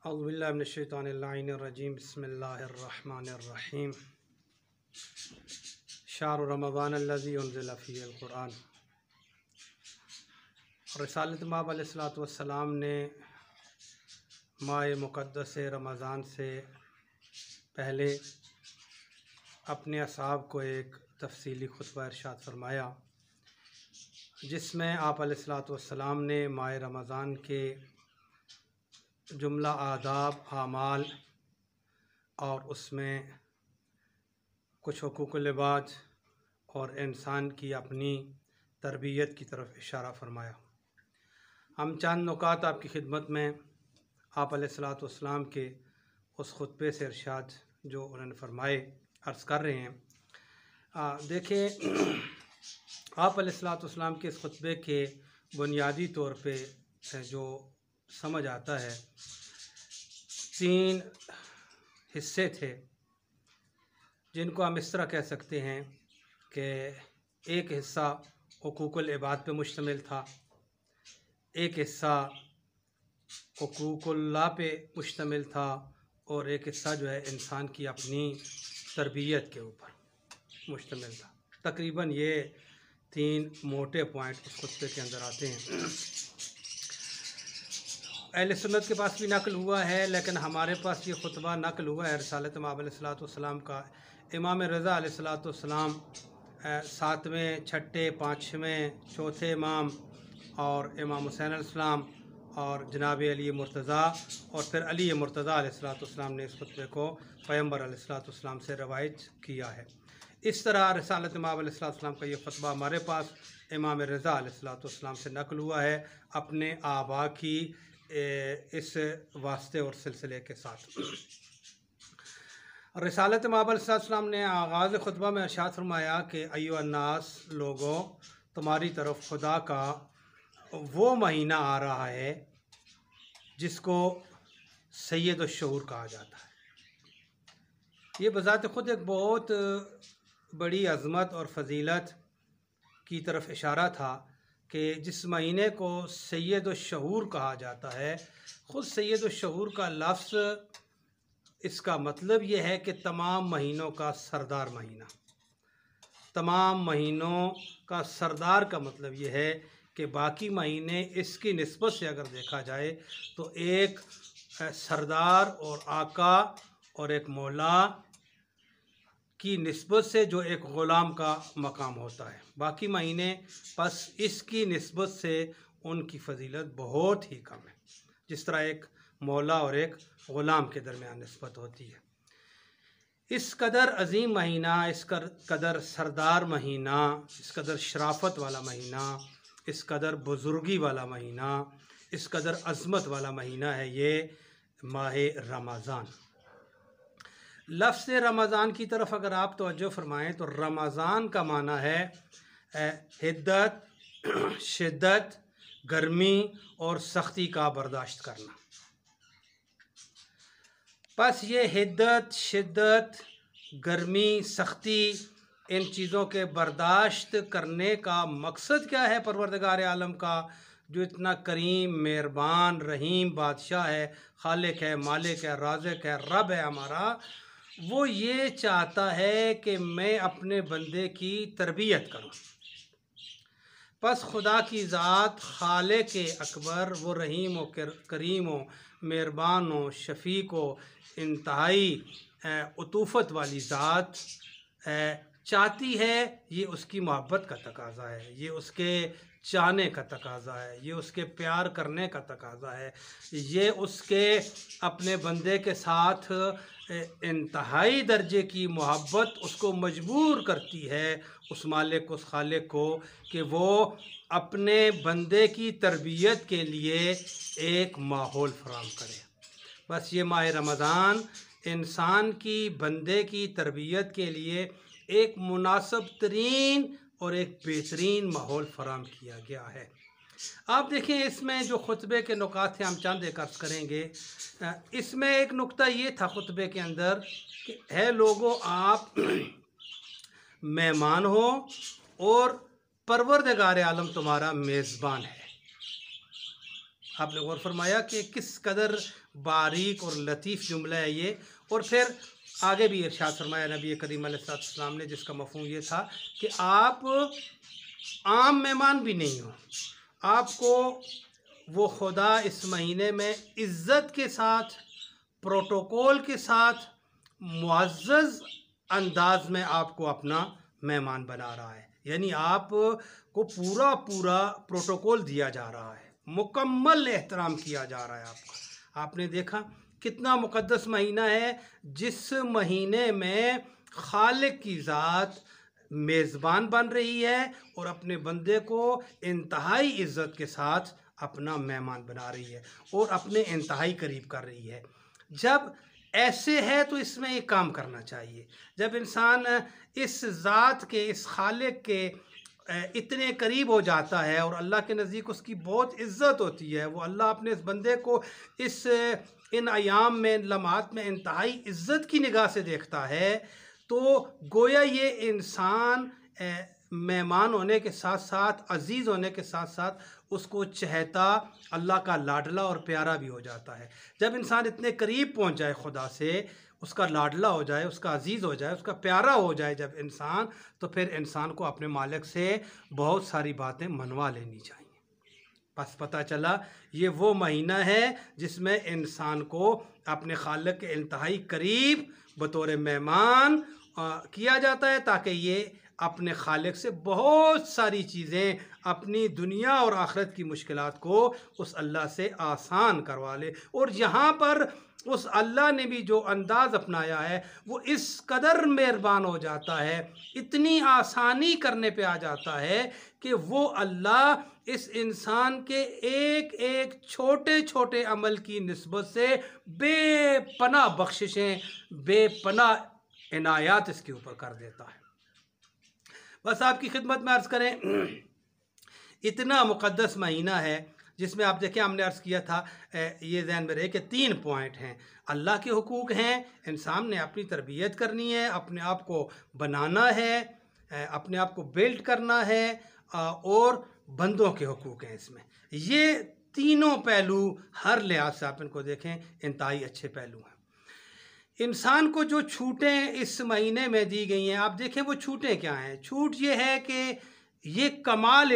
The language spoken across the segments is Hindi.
औज़ुबिल्लाहि मिनश्शैतानिर्रजीम बिस्मिल्लाहिर्रहमानिर्रहीम शहर रमज़ानल्लज़ी उन्ज़िला फ़ीहिल क़ुरआन। रिसालत मआब अलैहिस्सलातु वस्सलाम ने माह मुक़द्दस रमज़ान से पहले अपने असहाब को एक तफ़सीली खुतबा इरशाद फरमाया, जिसमें आप अलैहिस्सलातु वस्सलाम ने माह रमज़ान के जुमला आदाब आमाल और उसमें कुछ हुकूकुल इबाद और इंसान की अपनी तरबियत की तरफ इशारा फरमाया। हम चंद नुकात आपकी खिदमत में आप अलैहिस्सलातु वस्सलाम के उस खुतबे से इरशाद जो उन्होंने फरमाए अर्ज़ कर रहे हैं। देखिए, आप अलैहिस्सलातु वस्सलाम के इस खुतबे के बुनियादी तौर पे जो समझ आता है, तीन हिस्से थे जिनको हम इस तरह कह सकते हैं कि एक हिस्सा हुकूकुल इबाद पे मुश्तमिल था, एक हिस्सा हुकूकुल्लाह पे मुश्तमिल था और एक हिस्सा जो है इंसान की अपनी तरबियत के ऊपर मुश्तमिल था। तकरीबन ये तीन मोटे पॉइंट इस खुतबे के अंदर आते हैं। अहले सुन्नत के पास भी नकल हुआ है, लेकिन हमारे पास ये खुतबा नकल हुआ है रिसालत मआब अलैहिस्सलातु वस्सलाम का। इमाम रज़ा अलैहिस्सलातु वस्सलाम सातवें, छठे, पाँचवें, चौथे इमाम और इमाम हुसैन अलैहिस्सलाम और जनाब अली मुर्तज़ा और फिर अली मुर्तज़ा अलैहिस्सलातु वस्सलाम ने इस खुतबे को पैगम्बर अलैहिस्सलातु वस्सलाम से रवायत किया है। इस तरह रिसालत मआब अलैहिस्सलातु वस्सलाम का ये खुतबा हमारे पास इमाम रज़ा अलैहिस्सलातु वस्सलाम से नकल हुआ है अपने आबा की इस वास्ते और सिलसिले के साथ। रिसालत मआब अलैहिस्सलातु वस्सलाम ने आगाज़ खुतबा में इरशाद फरमाया कि अय्युहन्नास, लोगों, तुम्हारी तरफ खुदा का वो महीना आ रहा है जिसको सैयदुश्शहूर कहा जाता है। ये बज़ात ख़ुद एक बहुत बड़ी अज़मत और फ़जीलत की तरफ इशारा था कि जिस महीने को सैयदुश्शहूर कहा जाता है, ख़ुद सैयदुश्शहूर का लफ्ज़ इसका मतलब ये है कि तमाम महीनों का सरदार महीना। तमाम महीनों का सरदार का मतलब ये है कि बाकी महीने इसकी निस्बत से अगर देखा जाए तो एक सरदार और आका और एक मौला की निस्बत से जो एक ग़ुलाम का मकाम होता है, बाकी महीने बस इसकी निस्बत से उनकी फ़जीलत बहुत ही कम है, जिस तरह एक मौला और एक ग़ुलाम के दरमियान निस्बत होती है। इस कदर अजीम महीना, इस कदर सरदार महीना, इस कदर शराफत वाला महीना, इस कदर बुज़ुर्गी वाला महीना, इस कदर अज़मत वाला महीना है ये माह रमज़ान। लफ्ज़ रमज़ान की तरफ अगर आप तवज्जो फरमाएँ तो रमज़ान का माना है हिद्दत, शिद्दत, गर्मी और सख्ती का बर्दाश्त करना। बस ये हिद्दत, शिद्दत, गर्मी, सख्ती, इन चीज़ों के बर्दाश्त करने का मकसद क्या है परवरदिगार आलम का, जो इतना करीम, मेहरबान, रहीम बादशाह है, खालिक है, मालिक है, राज़िक है, रब है हमारा। वो ये चाहता है कि मैं अपने बंदे की तरबियत करूँ। बस खुदा की ज़ात खालिक अकबर, वो रहीम व करीम व मेहरबान व शफ़ीक़ व इंतहाई उतूफ़त वाली ज़ात चाहती है। ये उसकी मोहब्बत का तकाज़ा है, ये उसके चाहने का तकाज़ा है, ये उसके प्यार करने का तकाज़ा है, ये उसके अपने बंदे के साथ इंतहाई दर्जे की मोहब्बत उसको मजबूर करती है, उस मालिक, उस खालिक को, कि वो अपने बंदे की तरबियत के लिए एक माहौल फराहम करे। बस ये माह रमज़ान इंसान की, बंदे की तरबियत के लिए एक मुनासिब तरीन और एक बेहतरीन माहौल फराहम किया गया है। आप देखें, इसमें जो खुतबे के नुकात थे, हम चंद एक अर्ज़ करेंगे। इसमें एक नुक्ता ये था खुतबे के अंदर कि है लोगों, आप मेहमान हो और परवरदिगार आलम तुम्हारा मेज़बान है। आपने गौर फरमाया कि किस कदर बारीक और लतीफ़ जुमला है ये। और फिर आगे भी इरशाद फरमाया नबी करीम अलैहिस्सलाम ने, जिसका मफ़हूम ये था कि आप आम मेहमान भी नहीं हो, आपको वो खुदा इस महीने में इज़्ज़त के साथ, प्रोटोकॉल के साथ, मुअज़्ज़ज़ अंदाज में आपको अपना मेहमान बना रहा है। यानी आप को पूरा पूरा प्रोटोकॉल दिया जा रहा है, मुकम्मल एहतराम किया जा रहा है आपका। आपने देखा कितना मुक़द्दस महीना है, जिस महीने में खालिक की ज़ात मेज़बान बन रही है और अपने बंदे को इंतहाई इज़्ज़त के साथ अपना मेहमान बना रही है और अपने इंतहाई करीब कर रही है। जब ऐसे है तो इसमें एक काम करना चाहिए। जब इंसान इस ज़ात के, इस खालिक के इतने करीब हो जाता है और अल्लाह के नज़दीक उसकी बहुत इज़्ज़त होती है, वो अल्लाह अपने इस बंदे को इन अयाम में, लम्हात में इंतहाई इज़्ज़त की निगाह से देखता है, तो गोया ये इंसान मेहमान होने के साथ साथ, अज़ीज़ होने के साथ साथ उसको चहेता, अल्लाह का लाडला और प्यारा भी हो जाता है। जब इंसान इतने करीब पहुंच जाए खुदा से, उसका लाडला हो जाए, उसका अज़ीज़ हो जाए, उसका प्यारा हो जाए जब इंसान, तो फिर इंसान को अपने मालिक से बहुत सारी बातें मनवा लेनी चाहिए। बस पता चला ये वो महीना है जिसमें इंसान को अपने खालिक के इंतहाई करीब बतौर मेहमान किया जाता है, ताकि ये अपने खालिक से बहुत सारी चीज़ें, अपनी दुनिया और आखिरत की मुश्किलात को उस अल्लाह से आसान करवा ले। और यहाँ पर उस अल्लाह ने भी जो अंदाज़ अपनाया है वो इस कदर मेहरबान हो जाता है, इतनी आसानी करने पे आ जाता है कि वो अल्लाह इस इंसान के एक एक छोटे छोटे अमल की निस्बत से बेपनाह बख्शिशें, बेपनाह इनायात इसके ऊपर कर देता है। बस आपकी खिदमत में अर्ज़ करें, इतना मुक़द्दस महीना है जिसमें आप देखें, हमने अर्ज़ किया था, ये ज़हन में रहे कि 3 पॉइंट हैं। अल्लाह के हुकूक हैं, इंसान ने अपनी तरबियत करनी है, अपने आप को बनाना है, अपने आप को बिल्ड करना है, और बंदों के हुकूक हैं इसमें। ये तीनों पहलू हर लिहाज से आप इनको देखें इंतहाई अच्छे पहलू हैं। इंसान को जो छूटें इस महीने में दी गई हैं, आप देखें वो छूटें क्या हैं। छूट ये है कि ये कमाल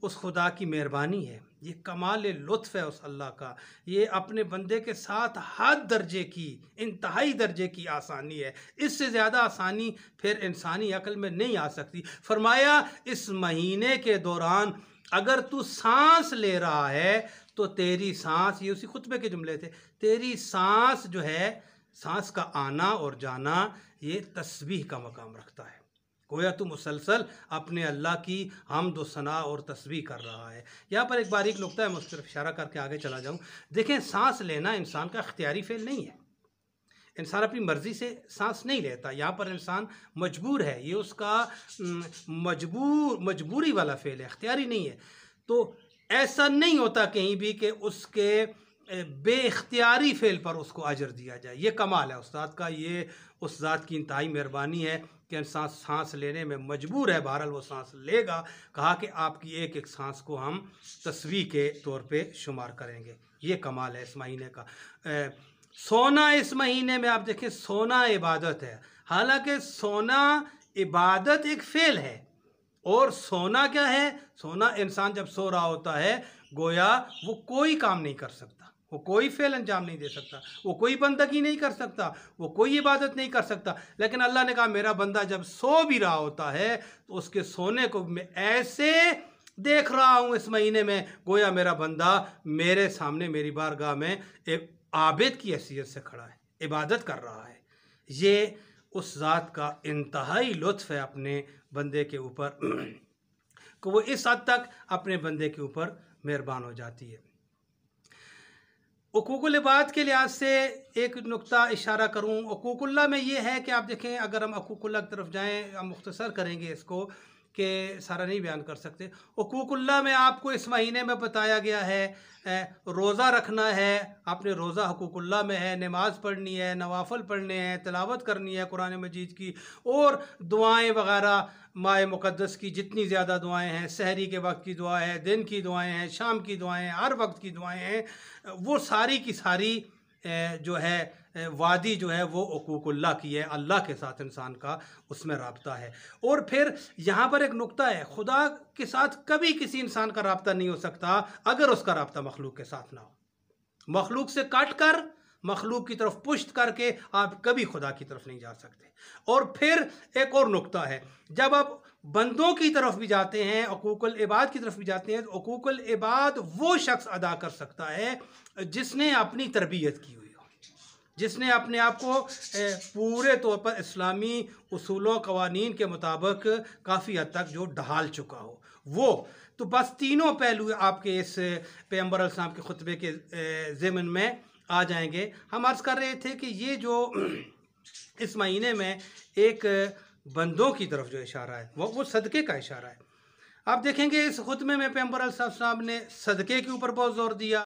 उस खुदा की मेहरबानी है, ये कमाल लुत्फ़ है उस अल्लाह का, ये अपने बंदे के साथ हद दर्जे की, इंतहाई दर्जे की आसानी है। इससे ज़्यादा आसानी फिर इंसानी अक्ल में नहीं आ सकती। फरमाया इस महीने के दौरान अगर तू सांस ले रहा है तो तेरी सांस, ये उसी खुतबे के जुमले थे, तेरी सांस जो है, सांस का आना और जाना, ये तस्बीह का मकाम रखता है। गोया तू मुसलसल अपने अल्लाह की हम्द व सना और तस्बीह कर रहा है। यहाँ पर एक बारीक नुक्ता है, मैं उस तरफ इशारा करके आगे चला जाऊँ। देखें, सांस लेना इंसान का इख्तियारी फ़ेल नहीं है, इंसान अपनी मर्ज़ी से सांस नहीं लेता। यहाँ पर इंसान मजबूर है, ये उसका मजबूरी वाला फ़ेल है, इख्तियारी नहीं है। तो ऐसा नहीं होता कहीं भी कि उसके बेख्तियारी फ़ेल पर उसको अजर दिया जाए। ये कमाल है उस्ताद का, ये उस ज़ात की इंतहाई मेहरबानी है कि इंसान सांस लेने में मजबूर है, बहरहाल वो सांस लेगा। कहा कि आपकी एक एक सांस को हम तस्बीह के तौर पे शुमार करेंगे। ये कमाल है इस महीने का। सोना इस महीने में आप देखें, सोना इबादत है। हालांकि सोना इबादत एक फ़ेल है, और सोना क्या है, सोना इंसान जब सो रहा होता है गोया वो कोई काम नहीं कर सकता, वो कोई फ़ेल अंजाम नहीं दे सकता, वो कोई बंदगी नहीं कर सकता, वो कोई इबादत नहीं कर सकता। लेकिन अल्लाह ने कहा मेरा बंदा जब सो भी रहा होता है तो उसके सोने को मैं ऐसे देख रहा हूँ इस महीने में, गोया मेरा बंदा मेरे सामने, मेरी बारगाह में एक आबिद की हैसियत से खड़ा है, इबादत कर रहा है। ये उस ज़ात का इंतहाई लुत्फ़ है अपने बंदे के ऊपर कि वो इस हद तक अपने बंदे के ऊपर मेहरबान हो जाती है। हुकूकुल इबाद के लिहाज से एक नुक्ता इशारा करूँ, हुकूकुल्लाह में ये है कि आप देखें, अगर हम हुकूकुल्लाह की तरफ जाएँ, हम मुख्तसर करेंगे इसको, कि सारा नहीं बयान कर सकते। हुकूकुल्लाह में आपको इस महीने में बताया गया है रोज़ा रखना है, आपने रोज़ा हुकूकुल्लाह में है, नमाज़ पढ़नी है, नवाफ़िल पढ़ने हैं, तिलावत करनी है कुरान मजीद की, और दुआएं वग़ैरह माह मुक़द्दस की जितनी ज़्यादा दुआएं हैं, सहरी के वक्त की दुआ है, दिन की दुआएं हैं, शाम की दुआएं हैं, हर वक्त की दुआएं हैं, वो सारी की सारी जो है वादी जो है वो हुकूकुल्लाह की है, अल्लाह के साथ इंसान का उसमें रब्ता है। और फिर यहाँ पर एक नुक्ता है, खुदा के साथ कभी किसी इंसान का रब्ता नहीं हो सकता अगर उसका रब्ता मखलूक के साथ ना हो। मखलूक से काट कर मखलूक की तरफ पुश्त करके आप कभी खुदा की तरफ नहीं जा सकते। और फिर एक और नुक्ता है, जब आप बंदों की तरफ भी जाते हैं, हुकूकुल इबाद की तरफ भी जाते हैं, तो हुकूकुल इबाद वो शख्स अदा कर सकता है जिसने अपनी तरबियत की हुई हो, जिसने अपने आप को पूरे तौर पर इस्लामी उसूलों कवानीन के मुताबिक काफ़ी हद तक जो ढाल चुका हो वो। तो बस तीनों पहलू आपके इस पैगंबर अलैहिस्सलाम के खुतबे के ज़िमन में आ जाएंगे। हम अर्ज़ कर रहे थे कि ये जो इस महीने में एक बंदों की तरफ जो इशारा है वो सदक़े का इशारा है। आप देखेंगे इस खुतबे में पैगंबर अलैहिस्सलाम ने सदक़े के ऊपर बहुत ज़ोर दिया,